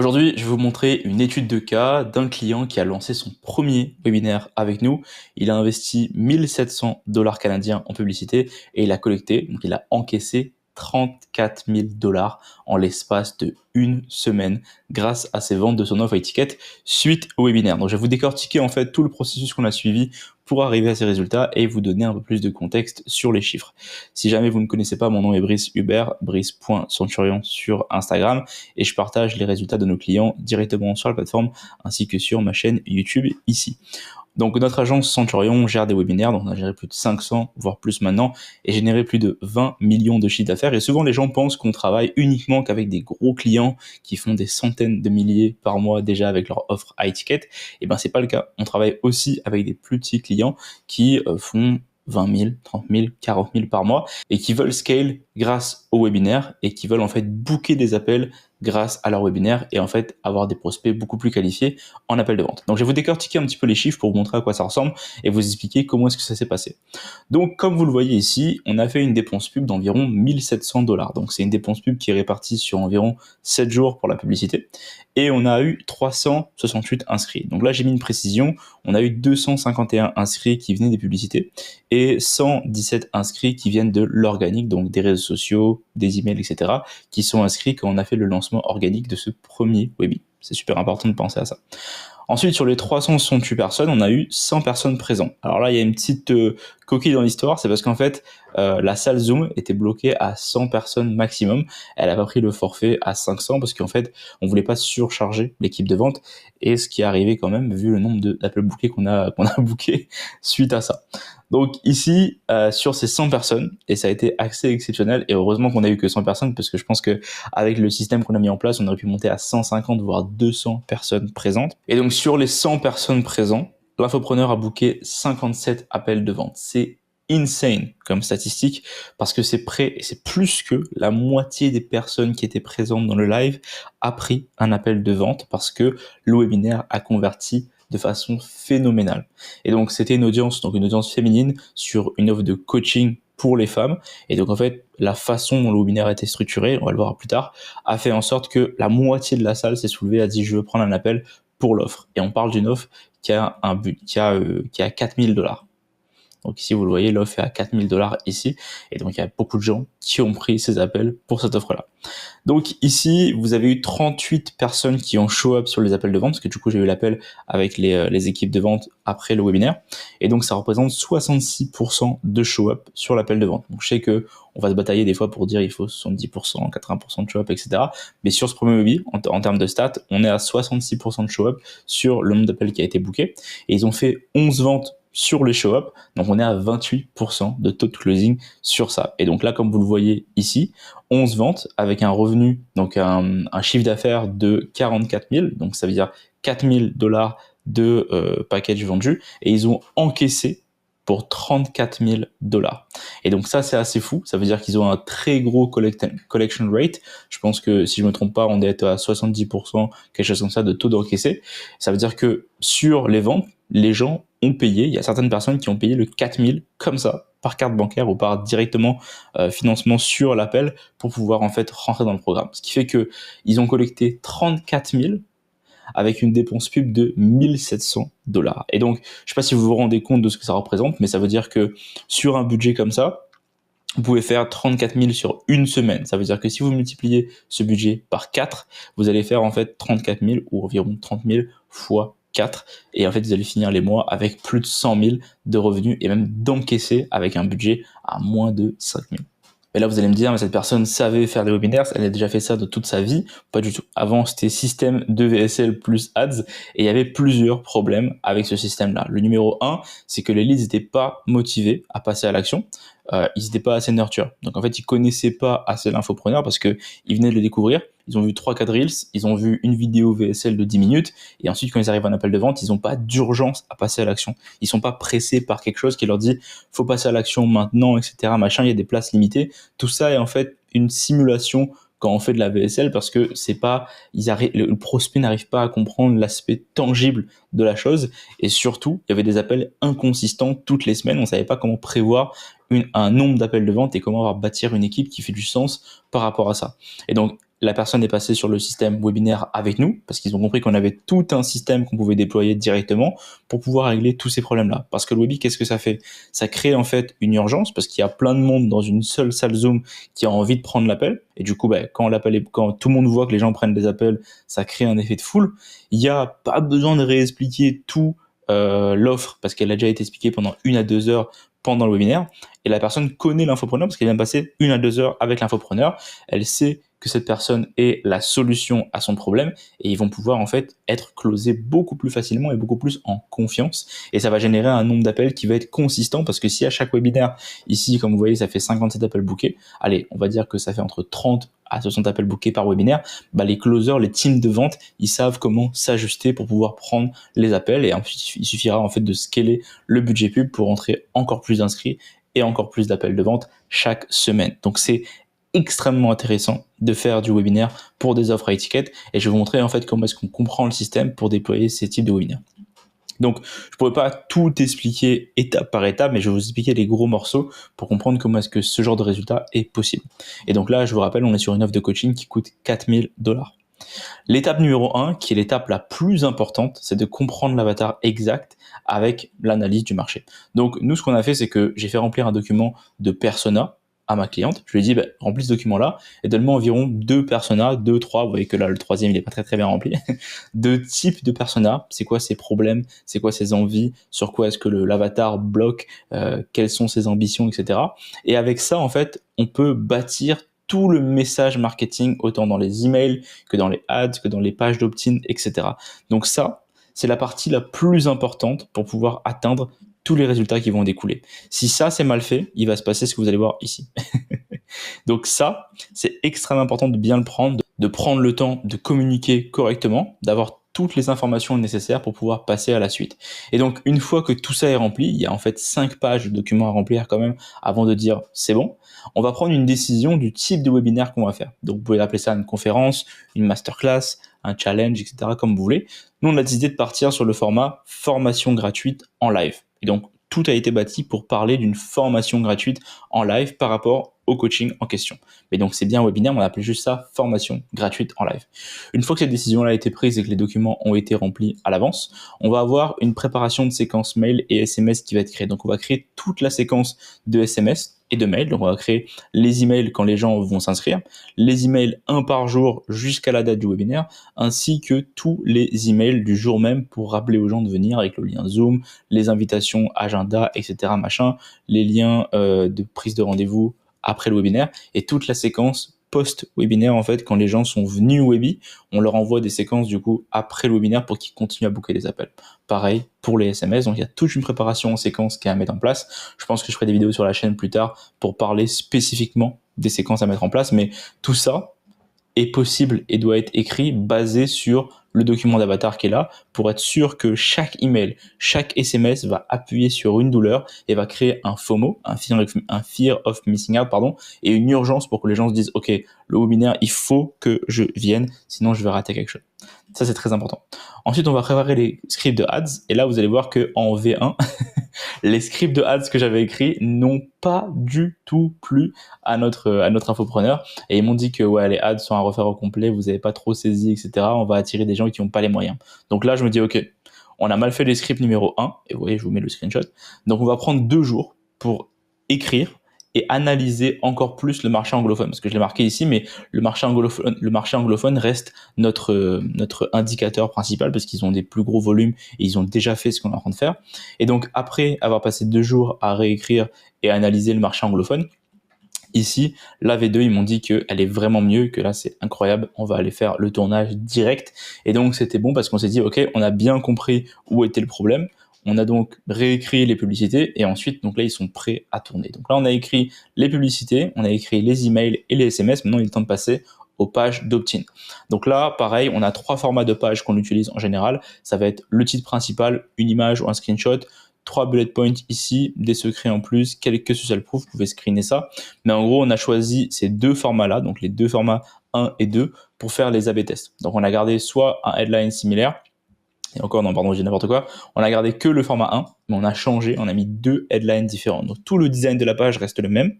Aujourd'hui, je vais vous montrer une étude de cas d'un client qui a lancé son premier webinaire avec nous. Il a investi 1700 dollars canadiens en publicité et il a collecté, donc il a encaissé 34 000 dollars en l'espace de une semaine grâce à ses ventes de son offre étiquette suite au webinaire. Donc je vais vous décortiquer en fait tout le processus qu'on a suivi pour arriver à ces résultats et vous donner un peu plus de contexte sur les chiffres. Si jamais vous ne connaissez pas, mon nom est Brice Hubert, brice.centurion sur Instagram et je partage les résultats de nos clients directement sur la plateforme ainsi que sur ma chaîne YouTube ici. Donc notre agence Centurion gère des webinaires, donc on a géré plus de 500, voire plus maintenant, et généré plus de 20 millions de chiffres d'affaires. Et souvent les gens pensent qu'on travaille uniquement qu'avec des gros clients qui font des centaines de milliers par mois déjà avec leur offre à étiquette. Et ben c'est pas le cas. On travaille aussi avec des plus petits clients qui font 20 000, 30 000, 40 000 par mois et qui veulent scale grâce au webinaire et qui veulent en fait booker des appels grâce à leur webinaire et en fait avoir des prospects beaucoup plus qualifiés en appel de vente. Donc je vais vous décortiquer un petit peu les chiffres pour vous montrer à quoi ça ressemble et vous expliquer comment est-ce que ça s'est passé. Donc comme vous le voyez ici, on a fait une dépense pub d'environ 1700 dollars. Donc c'est une dépense pub qui est répartie sur environ 7 jours pour la publicité et on a eu 368 inscrits. Donc là j'ai mis une précision, on a eu 251 inscrits qui venaient des publicités et 117 inscrits qui viennent de l'organique, donc des réseaux sociaux, des emails, etc., qui sont inscrits quand on a fait le lancement organique de ce premier webinaire. C'est super important de penser à ça. Ensuite, sur les 368 personnes, on a eu 100 personnes présentes. Alors là, il y a une petite coquille dans l'histoire, c'est parce qu'en fait, la salle Zoom était bloquée à 100 personnes maximum. Elle a pas pris le forfait à 500 parce qu'en fait, on voulait pas surcharger l'équipe de vente et ce qui est arrivé quand même, vu le nombre d'appels bookés qu'on a bookés suite à ça. Donc ici, sur ces 100 personnes, et ça a été assez exceptionnel, et heureusement qu'on a eu que 100 personnes, parce que je pense que avec le système qu'on a mis en place, on aurait pu monter à 150, voire 200 personnes présentes. Et donc sur les 100 personnes présentes, l'infopreneur a booké 57 appels de vente. C'est insane comme statistique, parce que c'est près, et c'est plus que la moitié des personnes qui étaient présentes dans le live a pris un appel de vente, parce que le webinaire a converti de façon phénoménale. Et donc c'était une audience féminine sur une offre de coaching pour les femmes. Et donc en fait, la façon dont le webinaire a été structuré, on va le voir plus tard, a fait en sorte que la moitié de la salle s'est soulevée, a dit je veux prendre un appel pour l'offre. Et on parle d'une offre qui a un but, qui a 4 000 dollars. Donc ici, vous le voyez, l'offre est à 4 000 dollars ici. Et donc, il y a beaucoup de gens qui ont pris ces appels pour cette offre-là. Donc ici, vous avez eu 38 personnes qui ont show up sur les appels de vente, parce que du coup, j'ai eu l'appel avec les équipes de vente après le webinaire. Et donc, ça représente 66% de show up sur l'appel de vente. Donc, je sais que on va se batailler des fois pour dire il faut 70%, 80% de show up, etc. Mais sur ce premier webinaire, en termes de stats, on est à 66% de show up sur le nombre d'appels qui a été booké. Et ils ont fait 11 ventes sur les show-up, donc on est à 28% de taux de closing sur ça. Et donc là, comme vous le voyez ici, 11 ventes avec un revenu, donc un chiffre d'affaires de 44 000, donc ça veut dire 4 000 dollars de package vendu, et ils ont encaissé pour 34 000 dollars. Et donc ça, c'est assez fou. Ça veut dire qu'ils ont un très gros collection rate. Je pense que si je me trompe pas, on est à 70%, quelque chose comme ça, de taux d'encaissé. Ça veut dire que sur les ventes, les gens ont payé. Il y a certaines personnes qui ont payé le 4 000 comme ça, par carte bancaire ou par directement financement sur l'appel pour pouvoir en fait rentrer dans le programme. Ce qui fait que ils ont collecté 34 000 avec une dépense pub de 1700 dollars. Et donc, je sais pas si vous vous rendez compte de ce que ça représente, mais ça veut dire que sur un budget comme ça, vous pouvez faire 34 000 sur une semaine. Ça veut dire que si vous multipliez ce budget par 4, vous allez faire en fait 34 000 ou environ 30 000 fois 4. Et en fait, vous allez finir les mois avec plus de 100 000 de revenus et même d'encaisser avec un budget à moins de 5 000. Et là, vous allez me dire, mais cette personne savait faire des webinaires, elle a déjà fait ça de toute sa vie. Pas du tout. Avant, c'était système de VSL plus ads et il y avait plusieurs problèmes avec ce système-là. Le numéro 1, c'est que les leads n'étaient pas motivés à passer à l'action. Ils n'étaient pas assez nurture. Donc en fait, ils connaissaient pas assez l'infopreneur parce que ils venaient de le découvrir. Ils ont vu 3-4 reels, ils ont vu une vidéo VSL de 10 minutes et ensuite quand ils arrivent à un appel de vente, ils n'ont pas d'urgence à passer à l'action. Ils sont pas pressés par quelque chose qui leur dit faut passer à l'action maintenant, etc. Machin, il y a des places limitées. Tout ça est en fait une simulation quand on fait de la VSL parce que c'est pas, le prospect n'arrive pas à comprendre l'aspect tangible de la chose et surtout, il y avait des appels inconsistants toutes les semaines. On savait pas comment prévoir un nombre d'appels de vente et comment bâtir une équipe qui fait du sens par rapport à ça. Et donc, la personne est passée sur le système webinaire avec nous parce qu'ils ont compris qu'on avait tout un système qu'on pouvait déployer directement pour pouvoir régler tous ces problèmes-là. Parce que le webi, qu'est-ce que ça fait? Ça crée en fait une urgence parce qu'il y a plein de monde dans une seule salle Zoom qui a envie de prendre l'appel. Et du coup, quand tout le monde voit que les gens prennent des appels, ça crée un effet de foule. Il n'y a pas besoin de réexpliquer tout l'offre parce qu'elle a déjà été expliquée pendant 1 à 2 heures pendant le webinaire. Et la personne connaît l'infopreneur parce qu'elle vient de passer 1 à 2 heures avec l'infopreneur. Elle sait que cette personne est la solution à son problème et ils vont pouvoir en fait être closés beaucoup plus facilement et beaucoup plus en confiance et ça va générer un nombre d'appels qui va être consistant parce que si à chaque webinaire, ici comme vous voyez ça fait 57 appels bookés, allez on va dire que ça fait entre 30 à 60 appels bookés par webinaire, les closers, les teams de vente, ils savent comment s'ajuster pour pouvoir prendre les appels et ensuite il suffira en fait de scaler le budget pub pour entrer encore plus d'inscrits et encore plus d'appels de vente chaque semaine. Donc c'est extrêmement intéressant de faire du webinaire pour des offres à étiquette et je vais vous montrer en fait comment est-ce qu'on comprend le système pour déployer ces types de webinaires. Donc, je pourrais pas tout expliquer étape par étape, mais je vais vous expliquer les gros morceaux pour comprendre comment est-ce que ce genre de résultat est possible. Et donc là, je vous rappelle, on est sur une offre de coaching qui coûte 4000 $. L'étape numéro 1, qui est l'étape la plus importante, c'est de comprendre l'avatar exact avec l'analyse du marché. Donc, nous, ce qu'on a fait, c'est que j'ai fait remplir un document de persona à ma cliente. Je lui ai dit, remplis ce document-là et donne-moi environ 2 personas, 2, 3. Vous voyez que là, le troisième, il est pas très bien rempli. 2 types de personas. C'est quoi ses problèmes? C'est quoi ses envies? Sur quoi est-ce que l'avatar bloque? Quelles sont ses ambitions, etc. Et avec ça, en fait, on peut bâtir tout le message marketing, autant dans les emails que dans les ads, que dans les pages d'opt-in, etc. Donc ça, c'est la partie la plus importante pour pouvoir atteindre tous les résultats qui vont en découler. Si ça, c'est mal fait, il va se passer ce que vous allez voir ici. Donc ça, c'est extrêmement important de bien le prendre, de prendre le temps de communiquer correctement, d'avoir toutes les informations nécessaires pour pouvoir passer à la suite. Et donc, une fois que tout ça est rempli, il y a en fait 5 pages de documents à remplir quand même avant de dire c'est bon. On va prendre une décision du type de webinaire qu'on va faire. Donc, vous pouvez appeler ça une conférence, une masterclass, un challenge, etc. comme vous voulez. Nous, on a décidé de partir sur le format formation gratuite en live. Et donc, tout a été bâti pour parler d'une formation gratuite en live par rapport au coaching en question. Mais donc, c'est bien un webinaire, on a appelé juste ça formation gratuite en live. Une fois que cette décision-là a été prise et que les documents ont été remplis à l'avance, on va avoir une préparation de séquence mail et SMS qui va être créée. Donc, on va créer toute la séquence de SMS et de mails. Donc, on va créer les emails quand les gens vont s'inscrire, les emails 1 par jour jusqu'à la date du webinaire, ainsi que tous les emails du jour même pour rappeler aux gens de venir avec le lien Zoom, les invitations, agenda, etc. les liens de prise de rendez-vous après le webinaire et toute la séquence post-webinaire en fait quand les gens sont venus au webi, on leur envoie des séquences du coup après le webinaire pour qu'ils continuent à booker des appels. Pareil pour les SMS, donc il y a toute une préparation en séquence qui est à mettre en place. Je pense que je ferai des vidéos sur la chaîne plus tard pour parler spécifiquement des séquences à mettre en place, mais tout ça est possible et doit être écrit basé sur le document d'avatar qui est là pour être sûr que chaque email, chaque SMS va appuyer sur une douleur et va créer un FOMO, un fear of missing out, et une urgence pour que les gens se disent, OK, le webinaire, il faut que je vienne, sinon je vais rater quelque chose. Ça, c'est très important. Ensuite, on va préparer les scripts de ads et là, vous allez voir que en V1, les scripts de ads que j'avais écrits n'ont pas du tout plu à notre infopreneur et ils m'ont dit que les ads sont à refaire au complet, vous n'avez pas trop saisi, etc. On va attirer des gens qui n'ont pas les moyens. Donc là, je me dis, OK, on a mal fait les scripts numéro 1 et vous voyez, je vous mets le screenshot. Donc on va prendre 2 jours pour écrire et analyser encore plus le marché anglophone. Parce que je l'ai marqué ici, mais le marché anglophone reste notre indicateur principal parce qu'ils ont des plus gros volumes et ils ont déjà fait ce qu'on est en train de faire. Et donc, après avoir passé 2 jours à réécrire et à analyser le marché anglophone, ici, la V2, ils m'ont dit qu'elle est vraiment mieux, que là, c'est incroyable, on va aller faire le tournage direct. Et donc, c'était bon parce qu'on s'est dit, OK, on a bien compris où était le problème. On a donc réécrit les publicités et ensuite, donc là, ils sont prêts à tourner. Donc là, on a écrit les publicités, on a écrit les emails et les SMS. Maintenant, il est temps de passer aux pages d'opt-in. Donc là, pareil, on a 3 formats de pages qu'on utilise en général. Ça va être le titre principal, une image ou un screenshot, 3 bullet points ici, des secrets en plus, quelques social proof, vous pouvez screener ça. Mais en gros, on a choisi ces 2 formats-là, donc les 2 formats 1 et 2, pour faire les A/B tests. Donc on a gardé soit un headline similaire, Et encore, non, pardon, j'ai n'importe quoi. On a gardé que le format 1, mais on a changé, on a mis 2 headlines différents. Donc tout le design de la page reste le même.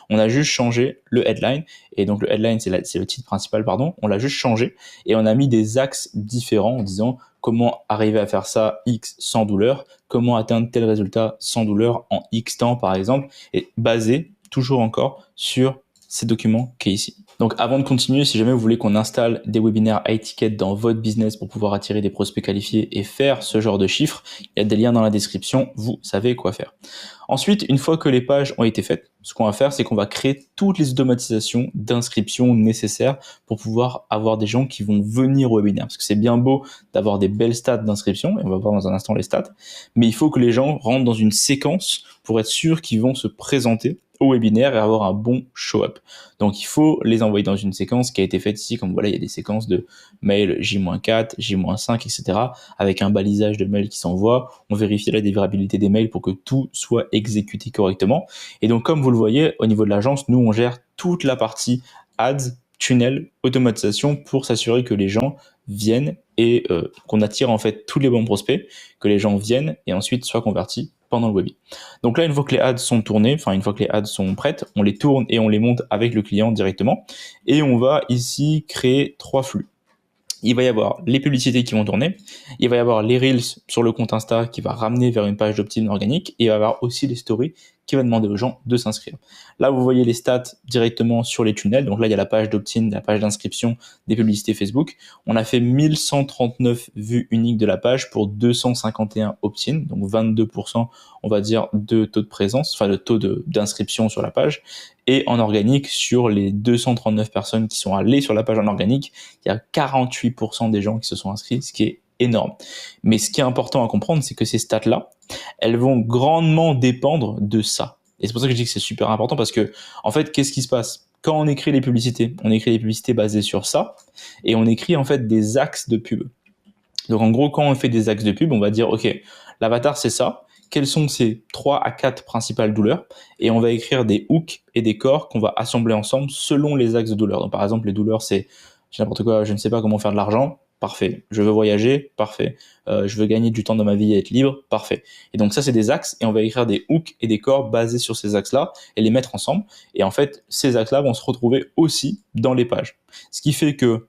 On a juste changé le headline. Et donc le headline, c'est le titre principal, pardon. On l'a juste changé. Et on a mis des axes différents en disant comment arriver à faire ça X sans douleur, comment atteindre tel résultat sans douleur en X temps, par exemple, et basé toujours encore sur ces documents qui est ici. Donc avant de continuer, si jamais vous voulez qu'on installe des webinaires high ticket dans votre business pour pouvoir attirer des prospects qualifiés et faire ce genre de chiffres, il y a des liens dans la description, vous savez quoi faire. Ensuite, une fois que les pages ont été faites, ce qu'on va faire, c'est qu'on va créer toutes les automatisations d'inscription nécessaires pour pouvoir avoir des gens qui vont venir au webinaire. Parce que c'est bien beau d'avoir des belles stats d'inscription, et on va voir dans un instant les stats, mais il faut que les gens rentrent dans une séquence pour être sûr qu'ils vont se présenter au webinaire et avoir un bon show-up. Donc il faut les envoyer dans une séquence qui a été faite ici, comme voilà, il y a des séquences de mail J-4, J-5, etc. avec un balisage de mails qui s'envoie. On vérifie la délivrabilité des mails pour que tout soit exécuté correctement. Et donc comme vous le voyez, au niveau de l'agence, nous on gère toute la partie ads, tunnel, automatisation pour s'assurer que les gens viennent et qu'on attire en fait tous les bons prospects, que les gens viennent et ensuite soient convertis pendant le webinar. Donc là, une fois que les ads sont tournés, enfin une fois que les ads sont prêtes, on les tourne et on les monte avec le client directement. Et on va ici créer 3 flux. Il va y avoir les publicités qui vont tourner, il va y avoir les Reels sur le compte Insta qui va ramener vers une page d'opt-in organique, et il va y avoir aussi les stories qui va demander aux gens de s'inscrire. Là, vous voyez les stats directement sur les tunnels. Donc là, il y a la page d'opt-in, la page d'inscription des publicités Facebook. On a fait 1139 vues uniques de la page pour 251 opt-in, donc 22%, on va dire, de taux de présence, enfin le taux d'inscription sur la page. Et en organique, sur les 239 personnes qui sont allées sur la page en organique, il y a 48% des gens qui se sont inscrits, ce qui est énorme. Mais ce qui est important à comprendre, c'est que ces stats-là, elles vont grandement dépendre de ça. Et c'est pour ça que je dis que c'est super important parce que, en fait, qu'est-ce qui se passe? Quand on écrit les publicités, on écrit les publicités basées sur ça et on écrit en fait des axes de pub. Donc en gros, quand on fait des axes de pub, on va dire, OK, l'avatar c'est ça. Quelles sont ces 3 à 4 principales douleurs? Et on va écrire des hooks et des corps qu'on va assembler ensemble selon les axes de douleur. Donc par exemple, les douleurs, c'est n'importe quoi, je ne sais pas comment faire de l'argent. Parfait. Je veux voyager, parfait. Je veux gagner du temps dans ma vie et être libre, parfait. Et donc ça, c'est des axes et on va écrire des hooks et des corps basés sur ces axes-là et les mettre ensemble. Et en fait, ces axes-là vont se retrouver aussi dans les pages. Ce qui fait que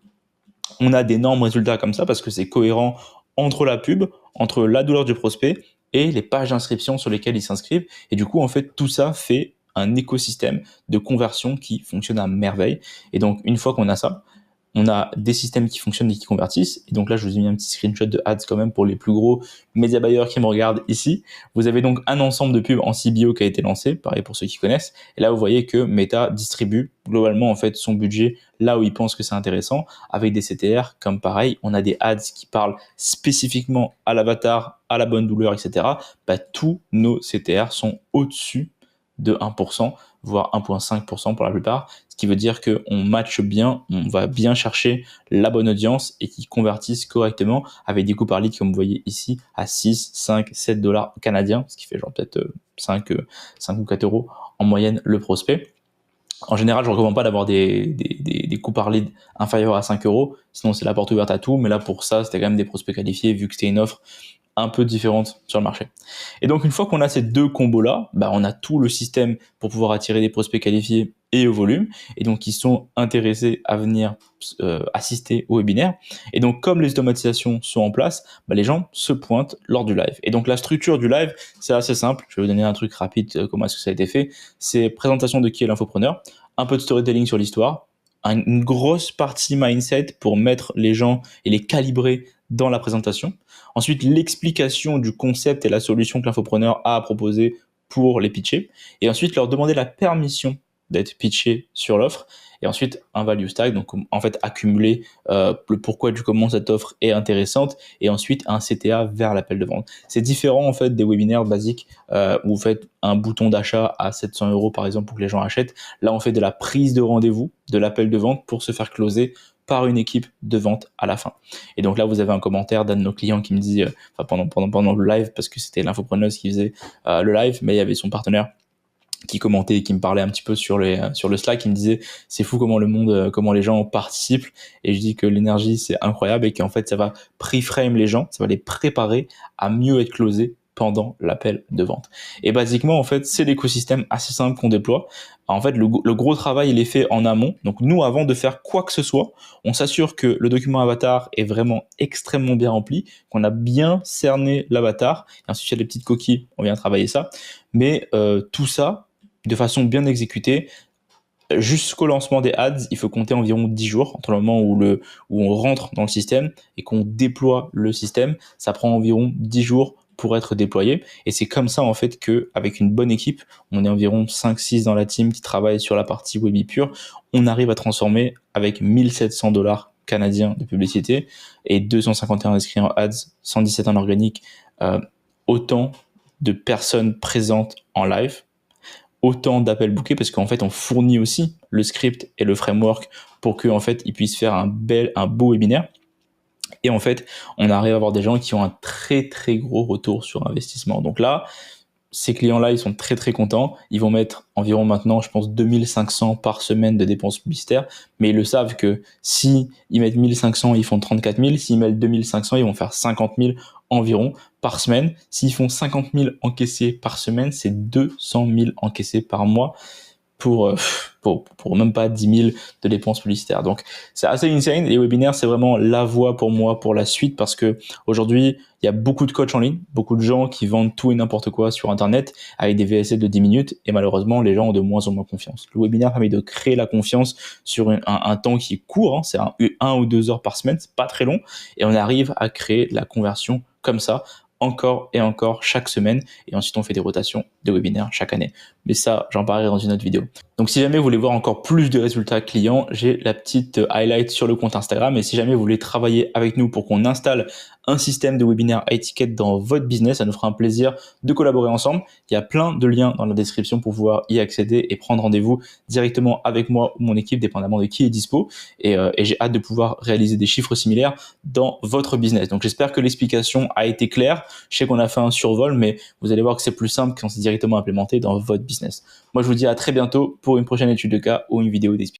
on a d'énormes résultats comme ça parce que c'est cohérent entre la pub, entre la douleur du prospect et les pages d'inscription sur lesquelles ils s'inscrivent. Et du coup, en fait, tout ça fait un écosystème de conversion qui fonctionne à merveille. Et donc, une fois qu'on a ça, on a des systèmes qui fonctionnent et qui convertissent. Et donc là, je vous ai mis un petit screenshot de ads quand même pour les plus gros média buyers qui me regardent ici. Vous avez donc un ensemble de pubs en CBO qui a été lancé, pareil pour ceux qui connaissent. Et là, vous voyez que Meta distribue globalement en fait son budget là où il pense que c'est intéressant, avec des CTR comme pareil. On a des ads qui parlent spécifiquement à l'avatar, à la bonne douleur, etc. Tous nos CTR sont au-dessus de 1%, voire 1,5% pour la plupart, ce qui veut dire qu'on matche bien, on va bien chercher la bonne audience et qui convertissent correctement avec des coûts par lead, comme vous voyez ici, à 6, 5, 7 dollars canadiens, ce qui fait genre peut-être 5 ou 4 euros en moyenne le prospect. En général, je ne recommande pas d'avoir des coûts par lead inférieurs à 5 euros, sinon c'est la porte ouverte à tout, mais là pour ça, c'était quand même des prospects qualifiés vu que c'était une offre un peu différente sur le marché. Et donc une fois qu'on a ces deux combos-là, on a tout le système pour pouvoir attirer des prospects qualifiés et au volume, et donc ils sont intéressés à venir assister au webinaire. Et donc comme les automatisations sont en place, les gens se pointent lors du live. Et donc la structure du live, c'est assez simple. Je vais vous donner un truc rapide, comment est-ce que ça a été fait. C'est présentation de qui est l'infopreneur, un peu de storytelling sur l'histoire, une grosse partie mindset pour mettre les gens et les calibrer dans la présentation. Ensuite, l'explication du concept et la solution que l'infopreneur a à proposer pour les pitcher. Et ensuite, leur demander la permission d'être pitché sur l'offre. Et ensuite, un value stack, donc en fait accumuler le pourquoi du comment cette offre est intéressante. Et ensuite, un CTA vers l'appel de vente. C'est différent en fait des webinaires basiques où vous faites un bouton d'achat à 700 euros par exemple pour que les gens achètent. Là, on fait de la prise de rendez-vous, de l'appel de vente pour se faire closer par une équipe de vente à la fin. Et donc là, vous avez un commentaire d'un de nos clients qui me dit, pendant le live, parce que c'était l'infopreneuse qui faisait le live, mais il y avait son partenaire qui commentait et qui me parlait un petit peu sur le Slack, qui me disait c'est fou comment le monde, comment les gens participent, et je dis que l'énergie c'est incroyable et qu'en fait ça va pre-frame les gens, ça va les préparer à mieux être closés pendant l'appel de vente. Et basiquement en fait c'est l'écosystème assez simple qu'on déploie. En fait le gros travail il est fait en amont, donc nous avant de faire quoi que ce soit, on s'assure que le document avatar est vraiment extrêmement bien rempli, qu'on a bien cerné l'avatar, et ensuite il y a des petites coquilles, on vient travailler ça, mais tout ça de façon bien exécutée. Jusqu'au lancement des ads, il faut compter environ 10 jours entre le moment où on rentre dans le système et qu'on déploie le système. Ça prend environ 10 jours pour être déployé. Et c'est comme ça, en fait, que avec une bonne équipe, on est environ 5-6 dans la team qui travaille sur la partie Webi pure, on arrive à transformer avec 1700 dollars canadiens de publicité et 251 inscrits en ads, 117 en organique, autant de personnes présentes en live, autant d'appels bookés, parce qu'en fait on fournit aussi le script et le framework pour qu'en fait ils puissent faire un beau webinaire. Et en fait on arrive à avoir des gens qui ont un très très gros retour sur investissement. Donc là, ces clients-là, ils sont très très contents. Ils vont mettre environ maintenant, je pense, 2500 par semaine de dépenses publicitaires. Mais ils le savent que si ils mettent 1500, ils font 34 000. S'ils mettent 2500, ils vont faire 50 000 environ par semaine. S'ils font 50 000 encaissés par semaine, c'est 200 000 encaissés par mois pour même pas 10 000 de dépenses publicitaires. Donc c'est assez insane. Les webinaires, c'est vraiment la voie pour moi pour la suite, parce que aujourd'hui il y a beaucoup de coachs en ligne, beaucoup de gens qui vendent tout et n'importe quoi sur internet avec des VSL de 10 minutes, et malheureusement les gens ont de moins en moins confiance. Le webinaire permet de créer la confiance sur un temps qui est court, hein, c'est 1 ou 2 heures par semaine, c'est pas très long, et on arrive à créer la conversion comme ça encore et encore chaque semaine, et ensuite on fait des rotations de webinaires chaque année. Mais ça, j'en parlerai dans une autre vidéo. Donc si jamais vous voulez voir encore plus de résultats clients, j'ai la petite highlight sur le compte Instagram, et si jamais vous voulez travailler avec nous pour qu'on installe un système de webinaire high ticket dans votre business, ça nous fera un plaisir de collaborer ensemble. Il y a plein de liens dans la description pour pouvoir y accéder et prendre rendez-vous directement avec moi ou mon équipe, dépendamment de qui est dispo, et j'ai hâte de pouvoir réaliser des chiffres similaires dans votre business. Donc j'espère que l'explication a été claire. Je sais qu'on a fait un survol, mais vous allez voir que c'est plus simple quand c'est directement implémenté dans votre business. Moi, je vous dis à très bientôt pour une prochaine étude de cas ou une vidéo d'explication.